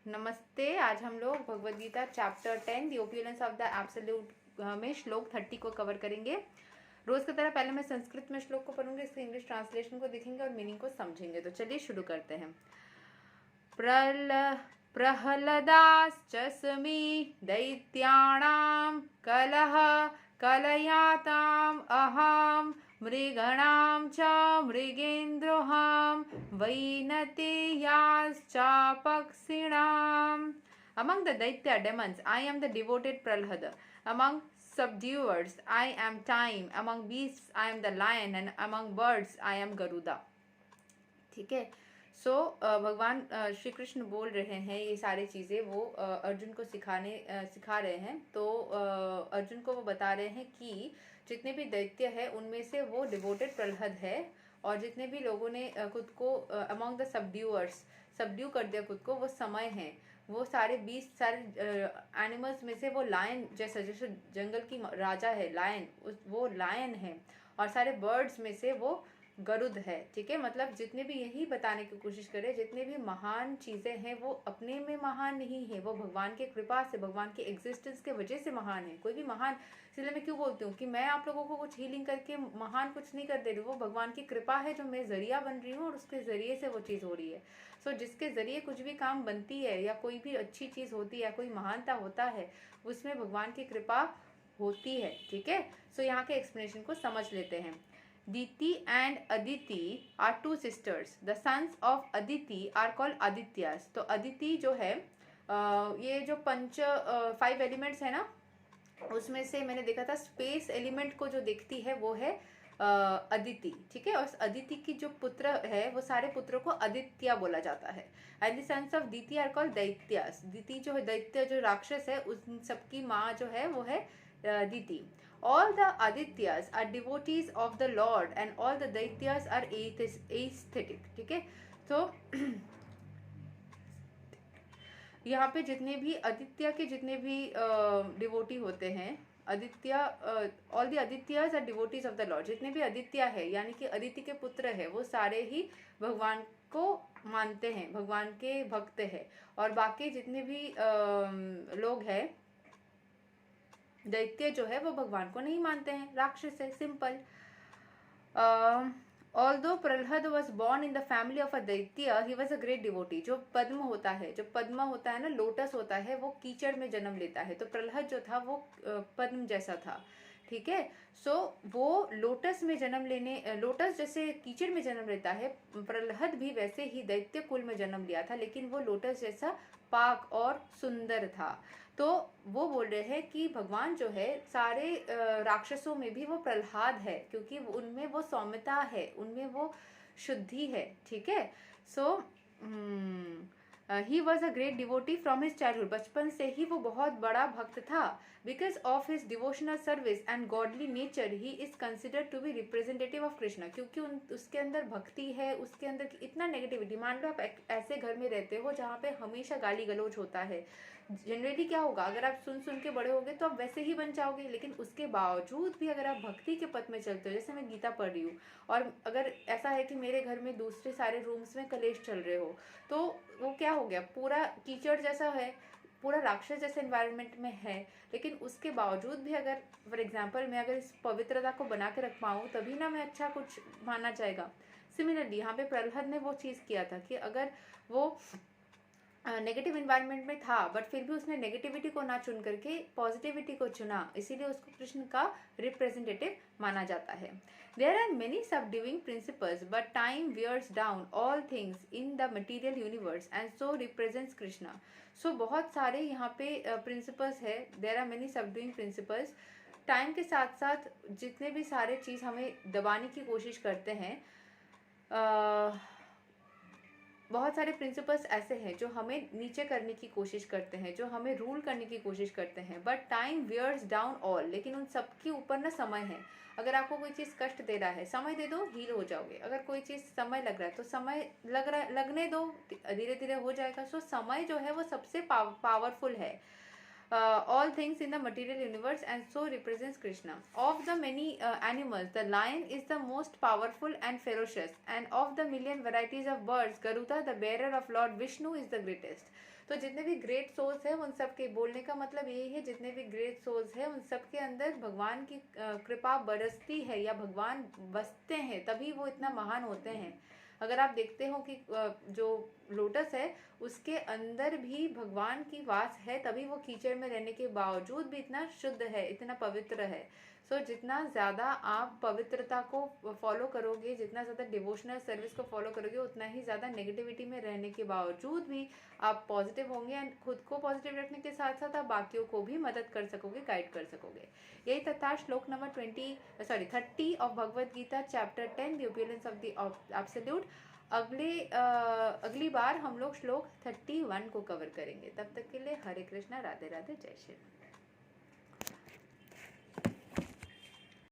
नमस्ते। आज हम लोग Bhagavad Gita chapter 10 the opulence of the absolute में श्लोक 30 को कवर करेंगे। रोज की तरह पहले मैं संस्कृत में श्लोक को पढ़ूंगी, इसके इंग्लिश ट्रांसलेशन को देखेंगे और मीनिंग को समझेंगे। तो चलिए शुरू करते हैं। प्रहलदाश्च स्मि दैत्याणां कलह कलयाताम् अहं मृगणां च मृगेन्द्रोऽहं वैनतेयाश्च पक्षिणाम्। Among the Daitya demons, I am the devoted Prahlada. Among subduers, I am Time. Among beasts, I am the lion. And among birds, I am Garuda. ठीक है। सो भगवान श्री कृष्ण बोल रहे हैं ये सारी चीज़ें वो अर्जुन को सिखा रहे हैं। तो अर्जुन को वो बता रहे हैं कि जितने भी दैत्य है उनमें से वो डिवोटेड प्रहलाद है, और जितने भी लोगों ने खुद को अमॉन्ग द सबड्यूअर्स सबड्यू कर दिया खुद को, वो समय है। वो सारे 20 सारे एनिमल्स में से वो लायन जैसे जंगल की राजा है लायन, वो लायन है। और सारे बर्ड्स में से वो गरुड़ है। ठीक है, मतलब जितने भी यही बताने की कोशिश करें, जितने भी महान चीज़ें हैं वो अपने में महान नहीं है, वो भगवान के कृपा से, भगवान के एग्जिस्टेंस के वजह से महान है। कोई भी महान, इसलिए मैं क्यों बोलती हूँ कि मैं आप लोगों को कुछ हीलिंग करके महान कुछ नहीं कर दे रही हूँ, वो भगवान की कृपा है जो मैं जरिया बन रही हूँ और उसके ज़रिए से वो चीज़ हो रही है। सो जिसके ज़रिए कुछ भी काम बनती है या कोई भी अच्छी चीज़ होती है या कोई महानता होता है, उसमें भगवान की कृपा होती है। ठीक है, सो यहाँ के एक्सप्लेनेशन को समझ लेते हैं। Diti and Aditi are two sisters. The sons of Aditi are called Adityas. तो अदिति जो है ये जो 5 एलिमेंट्स है ना, उसमें से मैंने देखा था स्पेस एलिमेंट को जो देखती है वो है अदिति। ठीक है, और अदिति की जो पुत्र है वो सारे पुत्रों को आदित्य बोला जाता है। And the sons of Diti are called Daityas. Diti जो है दैत्य जो राक्षस है, उन सबकी माँ जो है वो है दिति। All the Adityas are devotees of the Lord and all the Daityas are aesthetic. ठीक है, तो यहाँ पे जितने भी आदित्य के जितने भी डिवोटी होते हैं, Aditya all the Adityas are devotees of the lord. जितने भी आदित्य है यानी कि अदिति के पुत्र है, वो सारे ही भगवान को मानते हैं, भगवान के भक्त है। और बाकी जितने भी लोग हैं दैत्य जो है वो भगवान को नहीं मानते हैं, राक्षस है, simple. Although Prahlad was born in the family of a Daitya, he was a great devotee. जो पद्म होता है, जो पद्म होता है ना, लोटस होता है, वो कीचड़ में जन्म लेता है। तो प्रहलाद जो था वो पद्म जैसा था। ठीक है, सो वो लोटस में जन्म लेने, लोटस जैसे कीचड़ में जन्म लेता है, प्रहलाद भी वैसे ही दैत्य कुल में जन्म लिया था, लेकिन वो लोटस जैसा पाक और सुंदर था। तो वो बोल रहे हैं कि भगवान जो है सारे राक्षसों में भी वो प्रहलाद है, क्योंकि उनमें वो सौम्यता है, उनमें वो शुद्धि है। ठीक है, so he was a great devotee from his childhood. बचपन से ही वो बहुत बड़ा भक्त था। Because of his devotional service and godly nature he is considered to be representative of Krishna. क्योंकि उसके अंदर भक्ति है, उसके अंदर इतना नेगेटिविटी। मान लो आप ऐसे घर में रहते हो जहाँ पे हमेशा गाली गलौज होता है, जनरली क्या होगा, अगर आप सुन सुन के बड़े होगे तो आप वैसे ही बन जाओगे। लेकिन उसके बावजूद भी अगर आप भक्ति के पथ में चलते हो, जैसे मैं गीता पढ़ रही हूँ, और अगर ऐसा है कि मेरे घर में दूसरे सारे रूम्स में कलेश चल रहे हो, तो वो क्या हो गया, पूरा कीचड़ जैसा है, पूरा राक्षस जैसे एनवायरनमेंट में है। लेकिन उसके बावजूद भी अगर फॉर एग्जाम्पल मैं अगर इस पवित्रता को बना के रख पाऊँ, तभी ना मैं अच्छा कुछ माना जाएगा। सिमिलरली यहाँ पे प्रहलाद ने वो चीज़ किया था कि अगर वो नेगेटिव इन्वायरमेंट में था, बट फिर भी उसने नेगेटिविटी को ना चुन करके पॉजिटिविटी को चुना, इसीलिए उसको कृष्ण का रिप्रेजेंटेटिव माना जाता है। There are many subduing principles but time wears down all things in the material universe and so represents Krishna. So बहुत सारे यहाँ पे प्रिंसिपल्स है, there are many subduing principles. Time के साथ साथ जितने भी सारे चीज़ हमें दबाने की कोशिश करते हैं, बहुत सारे प्रिंसिपल्स ऐसे हैं जो हमें नीचे करने की कोशिश करते हैं, जो हमें रूल करने की कोशिश करते हैं, but time wears down all. लेकिन उन सब के ऊपर ना समय है। अगर आपको कोई चीज़ कष्ट दे रहा है, समय दे दो, हील हो जाओगे। अगर कोई चीज़ समय लग रहा है तो समय लगने दो, धीरे धीरे हो जाएगा। सो समय जो है वो सबसे पावरफुल है। all things in the material universe and so represents Krishna. Of the many animals, the lion is the most powerful and ferocious, and of the million varieties of birds, Garuda, the bearer of Lord Vishnu, is the greatest. तो जितने भी great souls है उन सब के बोलने का मतलब यही है, जितने भी ग्रेट सोल्स है उन सब के अंदर भगवान की कृपा बरसती है या भगवान बसते हैं, तभी वो इतना महान होते हैं. अगर आप देखते हो कि जो लोटस है उसके अंदर भी भगवान की वास है, तभी वो कीचड़ में रहने के बावजूद भी इतना शुद्ध है, इतना पवित्र है. जितना ज़्यादा आप पवित्रता को फॉलो करोगे, जितना ज़्यादा डिवोशनल सर्विस को फॉलो करोगे, उतना ही ज़्यादा नेगेटिविटी में रहने के बावजूद भी आप पॉजिटिव होंगे एंड खुद को पॉजिटिव रखने के साथ साथ आप बाकियों को भी मदद कर सकोगे, गाइड कर सकोगे. यही तथा श्लोक नंबर 30 of Bhagavad Gita chapter 10 the opinions of the absolute. अगली बार हम लोग श्लोक 31 को कवर करेंगे. तब तक के लिए हरे कृष्णा, राधे राधे, जय श्री राम.